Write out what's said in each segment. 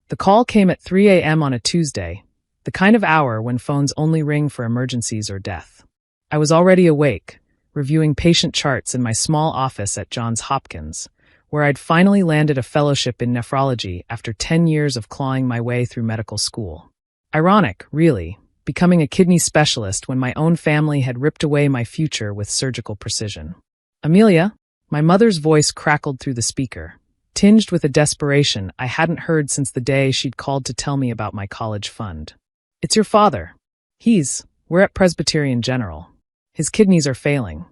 The call came at 3 a.m. on a Tuesday, the kind of hour when phones only ring for emergencies or death. I was already awake, reviewing patient charts in my small office at Johns Hopkins, where I'd finally landed a fellowship in nephrology after 10 years of clawing my way through medical school. Ironic, really, becoming a kidney specialist when my own family had ripped away my future with surgical precision. Amelia, my mother's voice crackled through the speaker, tinged with a desperation I hadn't heard since the day she'd called to tell me about my college fund. "It's your father. We're at Presbyterian General. His kidneys are failing."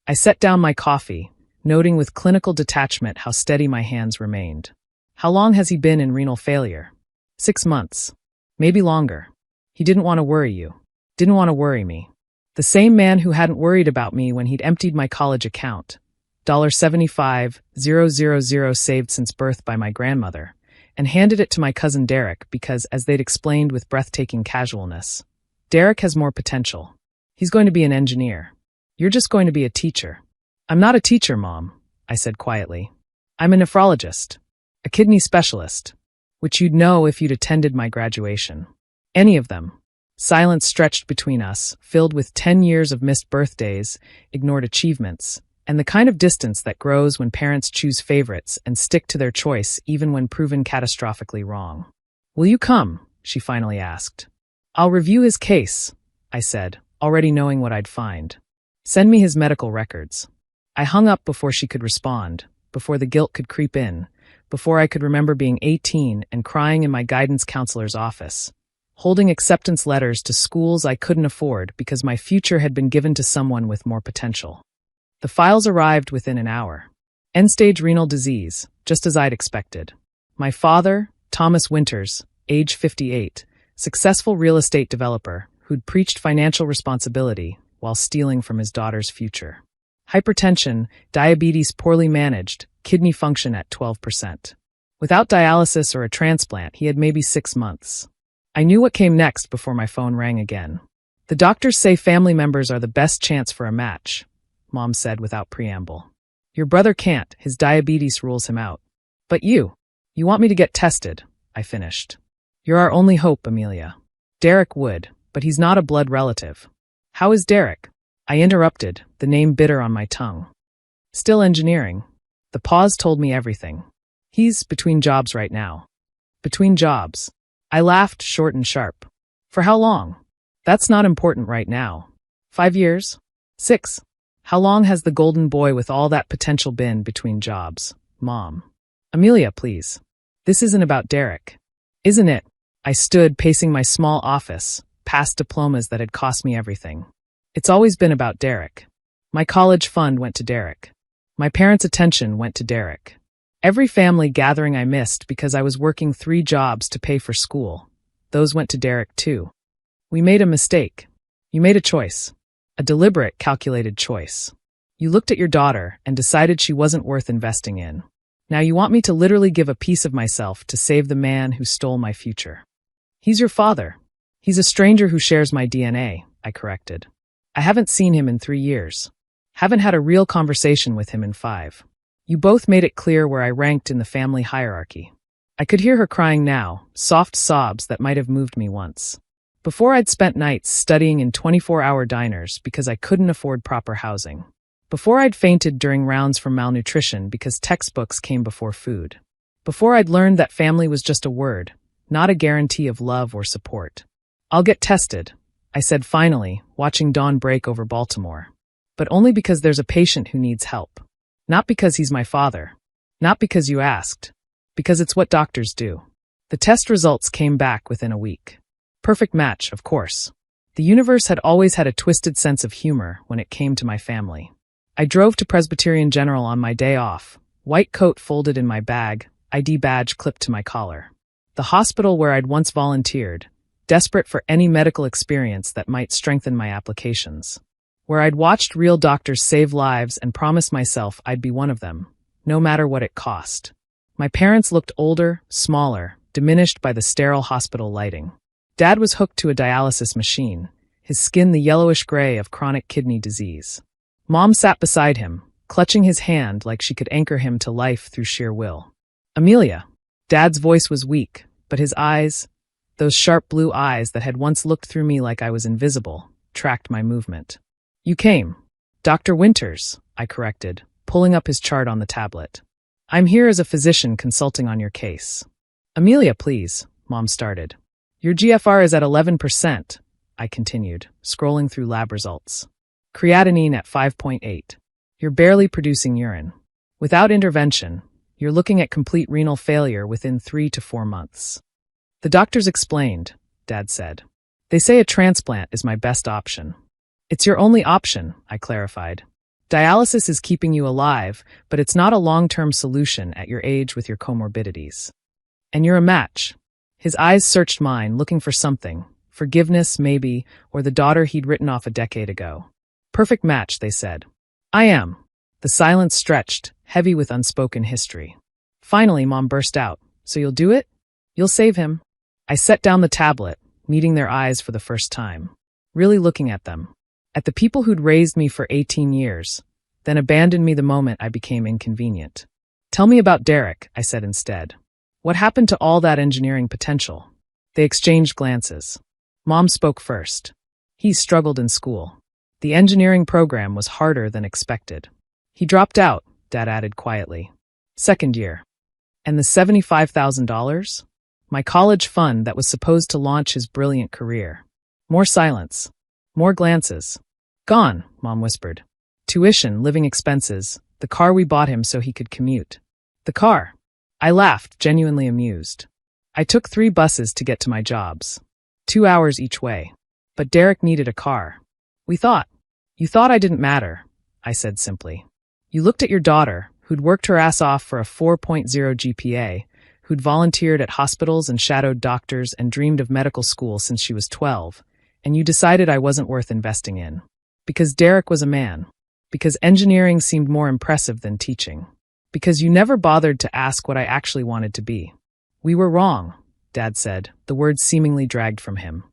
I set down my coffee, noting with clinical detachment how steady my hands remained. "How long has he been in renal failure?" 6 months. Maybe longer. He didn't want to worry you. Didn't want to worry me. The same man who hadn't worried about me when he'd emptied my college account. $75,000 saved since birth by my grandmother, and handed it to my cousin Derek because, as they'd explained with breathtaking casualness, Derek has more potential. He's going to be an engineer. You're just going to be a teacher. "I'm not a teacher, Mom," I said quietly. "I'm a nephrologist. A kidney specialist. Which you'd know if you'd attended my graduation. Any of them." Silence stretched between us, filled with 10 years of missed birthdays, ignored achievements, and the kind of distance that grows when parents choose favorites and stick to their choice even when proven catastrophically wrong. "Will you come?" she finally asked. "I'll review his case," I said, already knowing what I'd find. "Send me his medical records." I hung up before she could respond, before the guilt could creep in, before I could remember being 18 and crying in my guidance counselor's office, holding acceptance letters to schools I couldn't afford because my future had been given to someone with more potential. The files arrived within an hour. End-stage renal disease, just as I'd expected. My father, Thomas Winters, age 58, successful real estate developer who'd preached financial responsibility while stealing from his daughter's future. Hypertension, diabetes poorly managed, kidney function at 12%. Without dialysis or a transplant, he had maybe 6 months. I knew what came next before my phone rang again. "The doctors say family members are the best chance for a match," Mom said without preamble. "Your brother can't, his diabetes rules him out." "But you want me to get tested," I finished. "You're our only hope, Amelia." "Derek would, but he's not a blood relative." "How is Derek?" I interrupted, the name bitter on my tongue. "Still engineering." The pause told me everything. "He's between jobs right now." "Between jobs?" I laughed, short and sharp. "For how long?" "That's not important right now." 5 years? 6? How long has the golden boy with all that potential been between jobs, Mom? "Amelia, please. This isn't about Derek." "Isn't it?" I stood pacing my small office, past diplomas that had cost me everything. "It's always been about Derek. My college fund went to Derek. My parents' attention went to Derek. Every family gathering I missed because I was working 3 jobs to pay for school, those went to Derek too. We made a mistake. You made a choice. A deliberate, calculated choice. You looked at your daughter and decided she wasn't worth investing in. Now you want me to literally give a piece of myself to save the man who stole my future." "He's your father. He's a stranger who shares my DNA," I corrected. "I haven't seen him in 3 years. Haven't had a real conversation with him in 5. You both made it clear where I ranked in the family hierarchy." I could hear her crying now, soft sobs that might have moved me once. Before I'd spent nights studying in 24-hour diners because I couldn't afford proper housing. Before I'd fainted during rounds from malnutrition because textbooks came before food. Before I'd learned that family was just a word, not a guarantee of love or support. "I'll get tested," I said finally, watching dawn break over Baltimore. "But only because there's a patient who needs help. Not because he's my father. Not because you asked. Because it's what doctors do." The test results came back within a week. Perfect match, of course. The universe had always had a twisted sense of humor when it came to my family. I drove to Presbyterian General on my day off, white coat folded in my bag, ID badge clipped to my collar. The hospital where I'd once volunteered, desperate for any medical experience that might strengthen my applications. Where I'd watched real doctors save lives and promised myself I'd be one of them, no matter what it cost. My parents looked older, smaller, diminished by the sterile hospital lighting. Dad was hooked to a dialysis machine, his skin the yellowish gray of chronic kidney disease. Mom sat beside him, clutching his hand like she could anchor him to life through sheer will. "Amelia." Dad's voice was weak, But his eyes, those sharp blue eyes that had once looked through me like I was invisible, tracked my movement. You came. Dr. Winters, I corrected, pulling up his chart on the tablet. I'm here as a physician consulting on your case. Amelia, please, Mom started. Your GFR is at 11%, I continued, scrolling through lab results. Creatinine at 5.8. You're barely producing urine. Without intervention, you're looking at complete renal failure within 3 to 4 months. The doctors explained, Dad said. They say a transplant is my best option. It's your only option, I clarified. Dialysis is keeping you alive, but it's not a long-term solution at your age with your comorbidities. And you're a match. His eyes searched mine, looking for something. Forgiveness, maybe, or the daughter he'd written off a decade ago. Perfect match, they said. I am. The silence stretched, heavy with unspoken history. Finally, Mom burst out. So you'll do it? You'll save him? I set down the tablet, meeting their eyes for the first time. Really looking at them. At the people who'd raised me for 18 years, then abandoned me the moment I became inconvenient. Tell me about Derek, I said instead. What happened to all that engineering potential? They exchanged glances. Mom spoke first. He struggled in school. The engineering program was harder than expected. He dropped out, Dad added quietly. Second year. And the $75,000? My college fund that was supposed to launch his brilliant career. More silence. More glances. Gone, Mom whispered. Tuition, living expenses, the car we bought him so he could commute. The car. I laughed, genuinely amused. I took 3 buses to get to my jobs. 2 hours each way. But Derek needed a car. You thought I didn't matter, I said simply. You looked at your daughter, who'd worked her ass off for a 4.0 GPA, who'd volunteered at hospitals and shadowed doctors and dreamed of medical school since she was 12, and you decided I wasn't worth investing in. Because Derek was a man. Because engineering seemed more impressive than teaching. Because you never bothered to ask what I actually wanted to be. We were wrong, Dad said, the words seemingly dragged from him.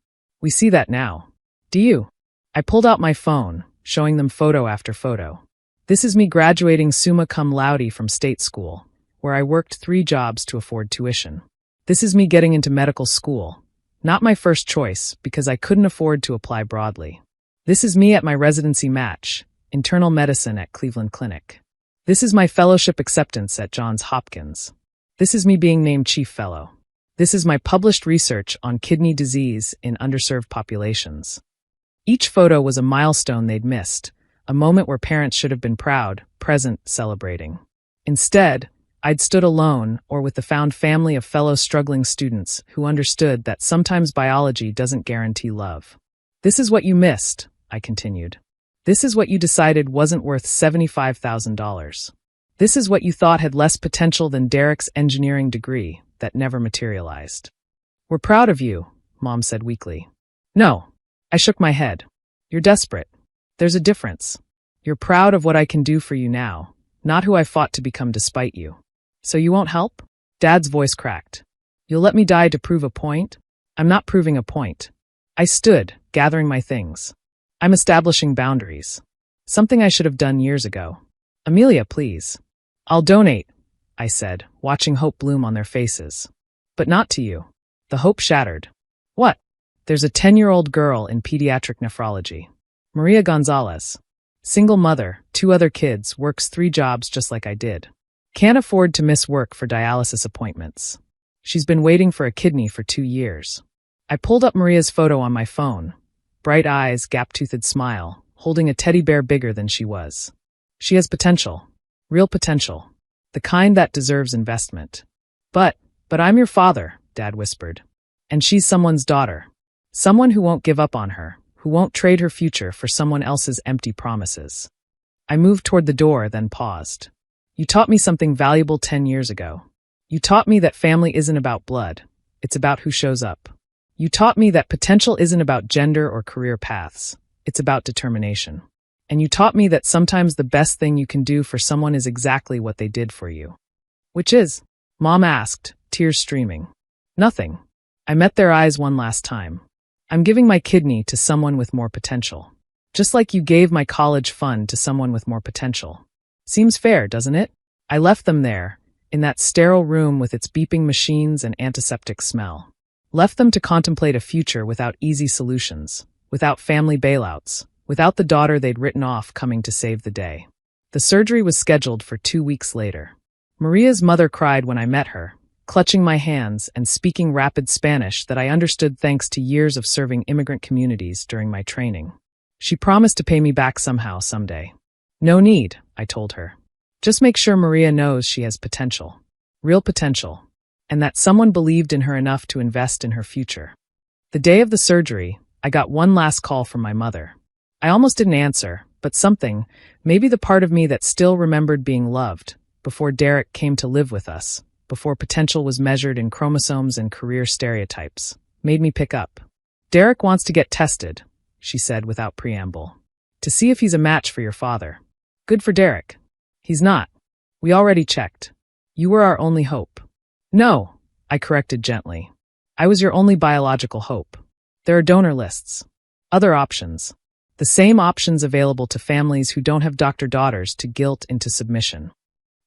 We see that now. Do you? I pulled out my phone, showing them photo after photo. This is me graduating summa cum laude from state school, where I worked 3 jobs to afford tuition. This is me getting into medical school. Not my first choice, because I couldn't afford to apply broadly. This is me at my residency match, internal medicine at Cleveland Clinic. This is my fellowship acceptance at Johns Hopkins. This is me being named chief fellow. This is my published research on kidney disease in underserved populations. Each photo was a milestone they'd missed, a moment where parents should have been proud, present, celebrating. Instead, I'd stood alone or with the found family of fellow struggling students who understood that sometimes biology doesn't guarantee love. This is what you missed, I continued. This is what you decided wasn't worth $75,000. This is what you thought had less potential than Derek's engineering degree that never materialized. We're proud of you, Mom said weakly. No. I shook my head. You're desperate. There's a difference. You're proud of what I can do for you now, not who I fought to become despite you. So you won't help? Dad's voice cracked. You'll let me die to prove a point? I'm not proving a point. I stood, gathering my things. I'm establishing boundaries. Something I should have done years ago. Amelia, please. I'll donate, I said, watching hope bloom on their faces. But not to you. The hope shattered. What? There's a 10-year-old girl in pediatric nephrology. Maria Gonzalez. Single mother, 2 other kids, works 3 jobs just like I did. Can't afford to miss work for dialysis appointments. She's been waiting for a kidney for 2 years. I pulled up Maria's photo on my phone. Bright eyes, gap-toothed smile, holding a teddy bear bigger than she was. She has potential. Real potential. The kind that deserves investment. But I'm your father, Dad whispered. And she's someone's daughter. Someone who won't give up on her, who won't trade her future for someone else's empty promises. I moved toward the door, then paused. You taught me something valuable 10 years ago. You taught me that family isn't about blood. It's about who shows up. You taught me that potential isn't about gender or career paths. It's about determination. And you taught me that sometimes the best thing you can do for someone is exactly what they did for you. Which is? Mom asked, tears streaming. Nothing. I met their eyes one last time. I'm giving my kidney to someone with more potential. Just like you gave my college fund to someone with more potential. Seems fair, doesn't it? I left them there, in that sterile room with its beeping machines and antiseptic smell. Left them to contemplate a future without easy solutions, without family bailouts, without the daughter they'd written off coming to save the day. The surgery was scheduled for 2 weeks later. Maria's mother cried when I met her, clutching my hands and speaking rapid Spanish that I understood thanks to years of serving immigrant communities during my training. She promised to pay me back somehow, someday. No need, I told her. Just make sure Maria knows she has potential. Real potential. And that someone believed in her enough to invest in her future. The day of the surgery, I got one last call from my mother. I almost didn't answer, but something, maybe the part of me that still remembered being loved, before Derek came to live with us, before potential was measured in chromosomes and career stereotypes, made me pick up. Derek wants to get tested, she said without preamble, to see if he's a match for your father. Good for Derek. He's not. We already checked. You were our only hope. No, I corrected gently. I was your only biological hope. There are donor lists. Other options. The same options available to families who don't have doctor-daughters to guilt into submission.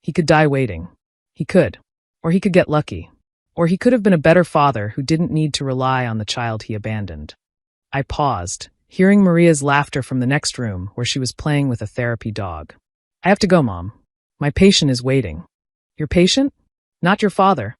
He could die waiting. He could. Or he could get lucky. Or he could have been a better father who didn't need to rely on the child he abandoned. I paused, hearing Maria's laughter from the next room where she was playing with a therapy dog. I have to go, Mom. My patient is waiting. Your patient? Not your father.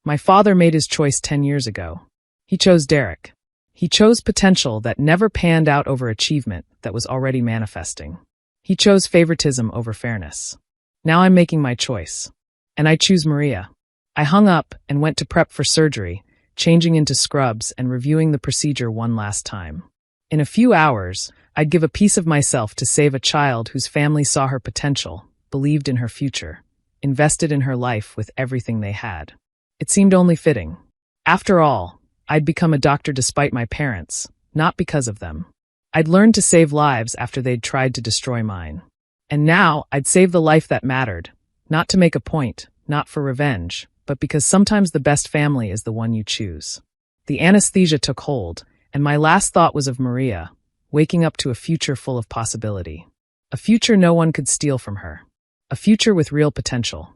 My father made his choice 10 years ago. He chose Derek. He chose potential that never panned out over achievement that was already manifesting. He chose favoritism over fairness. Now I'm making my choice. And I choose Maria. I hung up and went to prep for surgery, changing into scrubs and reviewing the procedure one last time. In a few hours, I'd give a piece of myself to save a child whose family saw her potential, believed in her future, invested in her life with everything they had. It seemed only fitting. After all, I'd become a doctor despite my parents, not because of them. I'd learned to save lives after they'd tried to destroy mine. And now I'd save the life that mattered, not to make a point, not for revenge, but because sometimes the best family is the one you choose. The anesthesia took hold, and my last thought was of Maria, waking up to a future full of possibility. A future no one could steal from her. A future with real potential.